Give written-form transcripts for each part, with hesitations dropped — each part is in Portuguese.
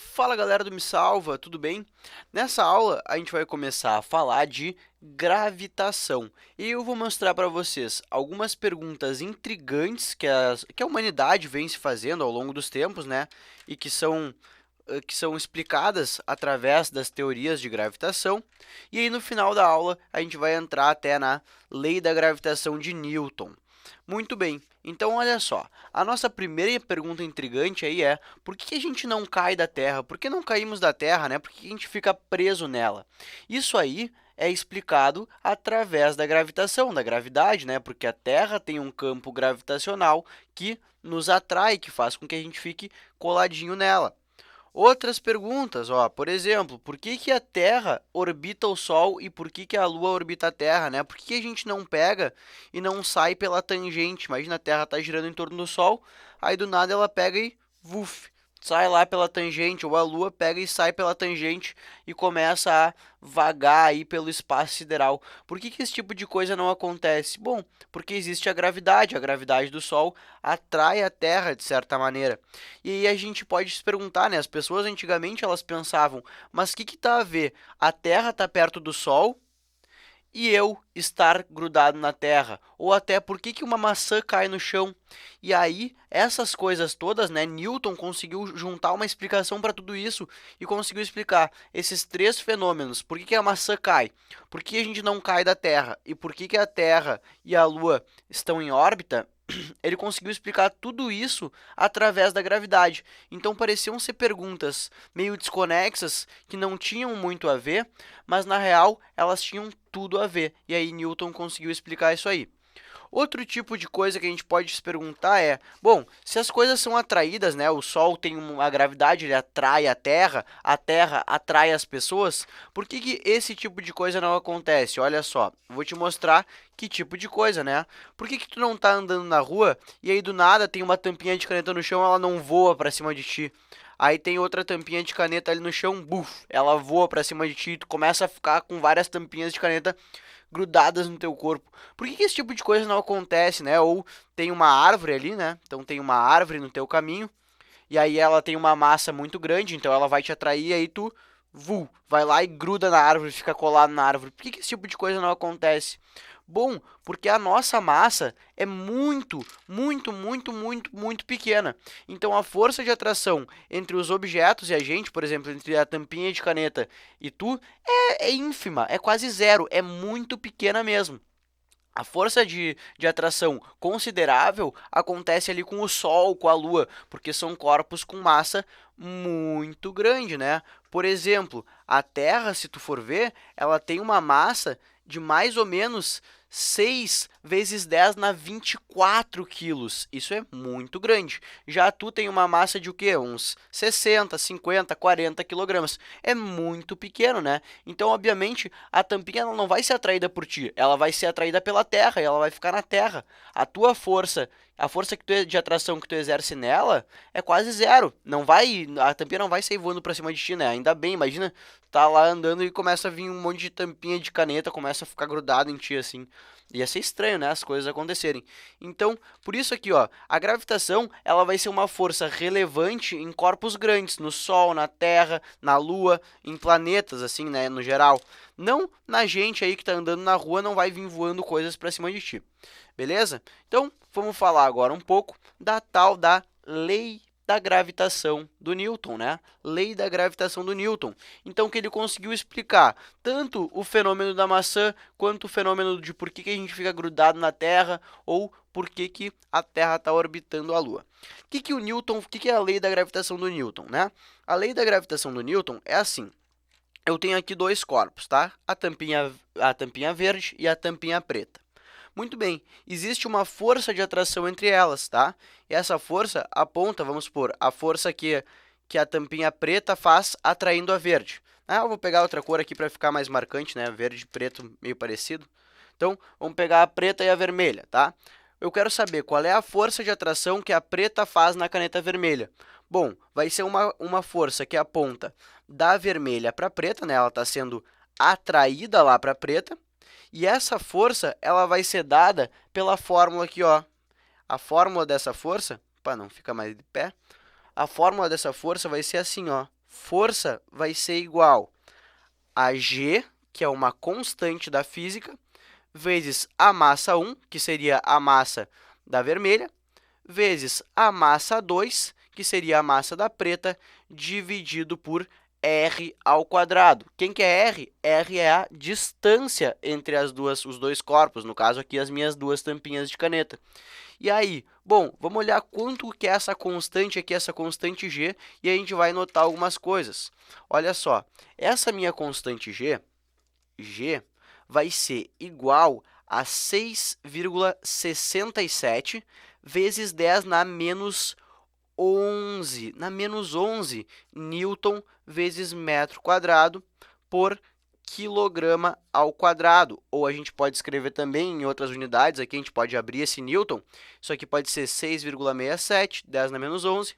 Fala galera do Me Salva, tudo bem? Nessa aula a gente vai começar a falar de gravitação e eu vou mostrar para vocês algumas perguntas intrigantes que a humanidade vem se fazendo ao longo dos tempos, né? E que são explicadas através das teorias de gravitação. E aí no final da aula a gente vai entrar até na lei da gravitação de Newton. Muito bem, então olha só, a nossa primeira pergunta intrigante aí é por que a gente não cai da Terra? Por que não caímos da Terra, né? Por que a gente fica preso nela? Isso aí é explicado através da gravitação, da gravidade, né? Porque a Terra tem um campo gravitacional que nos atrai, que faz com que a gente fique coladinho nela. Outras perguntas, ó, por exemplo, por que que a Terra orbita o Sol e por que que a Lua orbita a Terra, né? Por que que a gente não pega e não sai pela tangente? Imagina a Terra tá girando em torno do Sol, aí do nada ela pega e vuf, sai lá pela tangente, ou a Lua pega e sai pela tangente e começa a vagar aí pelo espaço sideral. Por que que esse tipo de coisa não acontece? Bom, porque existe a gravidade do Sol atrai a Terra de certa maneira. E aí a gente pode se perguntar, né? As pessoas antigamente elas pensavam, mas o que que tá a ver? A Terra tá perto do Sol e eu estar grudado na terra, ou até por que que uma maçã cai no chão. E aí, essas coisas todas, né, Newton conseguiu juntar uma explicação para tudo isso e conseguiu explicar esses três fenômenos. Por que que a maçã cai? Por que a gente não cai da Terra? E por que que a Terra e a Lua estão em órbita? Ele conseguiu explicar tudo isso através da gravidade. Então pareciam ser perguntas meio desconexas, que não tinham muito a ver, mas na real elas tinham tudo a ver. E aí Newton conseguiu explicar isso aí. Outro tipo de coisa que a gente pode se perguntar é, bom, se as coisas são atraídas, né, o Sol tem uma gravidade, ele atrai a Terra atrai as pessoas, por que que esse tipo de coisa não acontece? Olha só, vou te mostrar que tipo de coisa, né? Por que que tu não tá andando na rua e aí do nada tem uma tampinha de caneta no chão, ela não voa para cima de ti? Aí tem outra tampinha de caneta ali no chão, buf, ela voa para cima de ti, tu começa a ficar com várias tampinhas de caneta grudadas no teu corpo. Por que que esse tipo de coisa não acontece, né? Ou tem uma árvore ali, né? Então tem uma árvore no teu caminho e aí ela tem uma massa muito grande, então ela vai te atrair e aí tu vai lá e gruda na árvore, fica colado na árvore. Por que que esse tipo de coisa não acontece? Bom, porque a nossa massa é muito pequena. Então a força de atração entre os objetos e a gente, por exemplo, entre a tampinha de caneta e tu, é ínfima, é quase zero, é muito pequena mesmo. A força de atração considerável acontece ali com o Sol, com a Lua, porque são corpos com massa muito grande, né? Por exemplo, a Terra, se tu for ver, ela tem uma massa de mais ou menos 6 vezes 10 na 24 quilos. Isso é muito grande. Já tu tem uma massa de o quê? Uns 60, 50, 40 quilogramas. É muito pequeno, né? Então, obviamente, a tampinha ela não vai ser atraída por ti. Ela vai ser atraída pela Terra e ela vai ficar na Terra. A tua força, a força de atração que tu exerce nela é quase zero. Não vai, a tampinha não vai sair voando pra cima de ti, né? Ainda bem, imagina, tá lá andando e começa a vir um monte de tampinha de caneta, começa a ficar grudado em ti assim. Ia ser estranho, né, as coisas acontecerem. Então, por isso aqui, ó, a gravitação, ela vai ser uma força relevante em corpos grandes, no Sol, na Terra, na Lua, em planetas, assim, né, no geral. Não na gente aí que tá andando na rua, não vai vir voando coisas pra cima de ti. Beleza? Então, vamos falar agora um pouco da tal da lei da gravitação do Newton, né? Lei da gravitação do Newton. Então, que ele conseguiu explicar tanto o fenômeno da maçã quanto o fenômeno de por que que a gente fica grudado na Terra ou por que que a Terra está orbitando a Lua. O que que é a lei da gravitação do Newton, né? A lei da gravitação do Newton é assim. Eu tenho aqui dois corpos, tá? A tampinha verde e a tampinha preta. Muito bem, existe uma força de atração entre elas, tá? E essa força aponta, vamos supor, a força que a tampinha preta faz atraindo a verde. Ah, eu vou pegar outra cor aqui para ficar mais marcante, né? Verde e preto meio parecido. Então, vamos pegar a preta e a vermelha, tá? Eu quero saber qual é a força de atração que a preta faz na caneta vermelha. Bom, vai ser uma força que aponta da vermelha para a preta, né? Ela está sendo atraída lá para a preta. E essa força, ela vai ser dada pela fórmula aqui, ó. A fórmula dessa força, opa, não fica mais de pé. A fórmula dessa força vai ser assim, ó. força vai ser igual a G, que é uma constante da física, vezes a massa 1, que seria a massa da vermelha, vezes a massa 2, que seria a massa da preta, dividido por r ao quadrado. Quem que é r? R é a distância entre os dois corpos, no caso aqui as minhas duas tampinhas de caneta. E aí, bom, vamos olhar quanto que é essa constante aqui, essa constante g, e a gente vai notar algumas coisas. Olha só, essa minha constante g vai ser igual a 6,67 vezes 10 na menos 11, newton vezes metro quadrado por quilograma ao quadrado. Ou a gente pode escrever também em outras unidades, aqui a gente pode abrir esse newton, isso aqui pode ser 6,67, 10 na menos 11,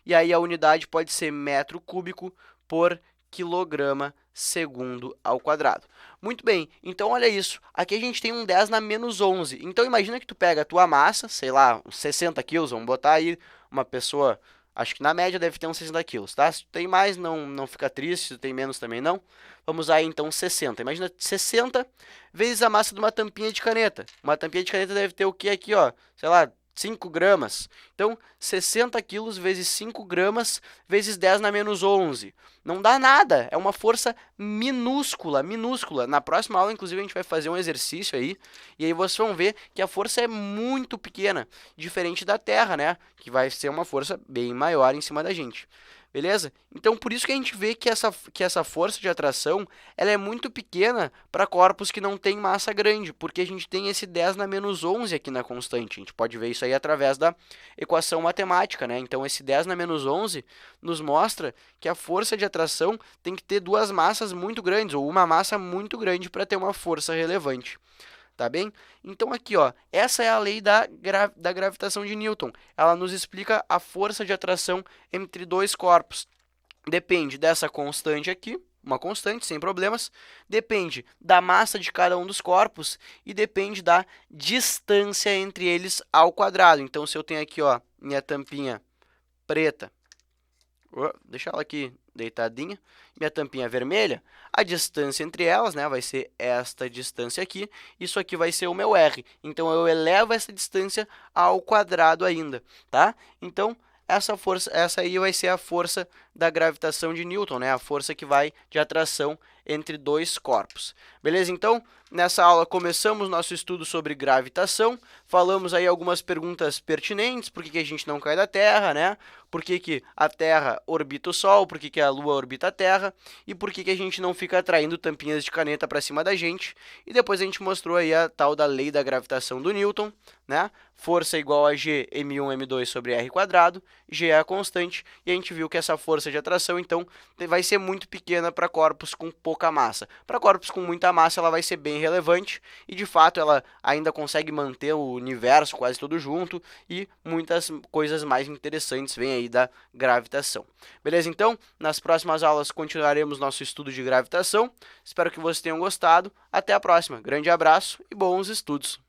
e aí a unidade pode ser metro cúbico por quilograma segundo ao quadrado. Muito bem, então olha isso. Aqui a gente tem um 10 na menos 11. Então, imagina que tu pega a tua massa, sei lá, uns 60 quilos, vamos botar aí uma pessoa, acho que na média deve ter uns 60 quilos, tá? Se tu tem mais, não fica triste, se tu tem menos também não. Vamos aí, então, 60. Imagina 60 vezes a massa de uma tampinha de caneta. Uma tampinha de caneta deve ter o que aqui, ó? Sei lá, 5 gramas. Então, 60 quilos vezes 5 gramas vezes 10 na menos 11. Não dá nada, é uma força minúscula, minúscula. Na próxima aula, inclusive, a gente vai fazer um exercício aí, e aí vocês vão ver que a força é muito pequena, diferente da Terra, né? Que vai ser uma força bem maior em cima da gente. Beleza? Então, por isso que a gente vê que essa força de atração ela é muito pequena para corpos que não têm massa grande, porque a gente tem esse 10 na menos 11 aqui na constante. A gente pode ver isso aí através da equação matemática, né? Então, esse 10 na menos 11 nos mostra que a força de atração tem que ter duas massas muito grandes, ou uma massa muito grande para ter uma força relevante. Tá bem? Então, aqui, ó, essa é a lei da gravitação de Newton. Ela nos explica a força de atração entre dois corpos. Depende dessa constante aqui, uma constante, sem problemas. Depende da massa de cada um dos corpos e depende da distância entre eles ao quadrado. Então, se eu tenho aqui, ó, minha tampinha preta, deixa ela aqui deitadinha, minha tampinha vermelha, a distância entre elas, né, vai ser esta distância aqui, isso aqui vai ser o meu r. Então, eu elevo essa distância ao quadrado ainda, tá? Então, essa aí vai ser a força da gravitação de Newton, né? A força que vai de atração entre dois corpos. Beleza? Então, nessa aula começamos nosso estudo sobre gravitação, falamos aí algumas perguntas pertinentes, por que a gente não cai da Terra, né? Por que a Terra orbita o Sol, por que a Lua orbita a Terra, e por que a gente não fica atraindo tampinhas de caneta para cima da gente. E depois a gente mostrou aí a tal da lei da gravitação do Newton, né? Força igual a G, m1, m2 sobre r quadrado, G é a constante, e a gente viu que essa força de atração, então, vai ser muito pequena para corpos com pouca massa. Para corpos com muita massa, ela vai ser bem relevante, e de fato ela ainda consegue manter o universo quase todo junto, e muitas coisas mais interessantes vêm aí da gravitação. Beleza? Então, nas próximas aulas continuaremos nosso estudo de gravitação. Espero que vocês tenham gostado. Até a próxima. Grande abraço e bons estudos!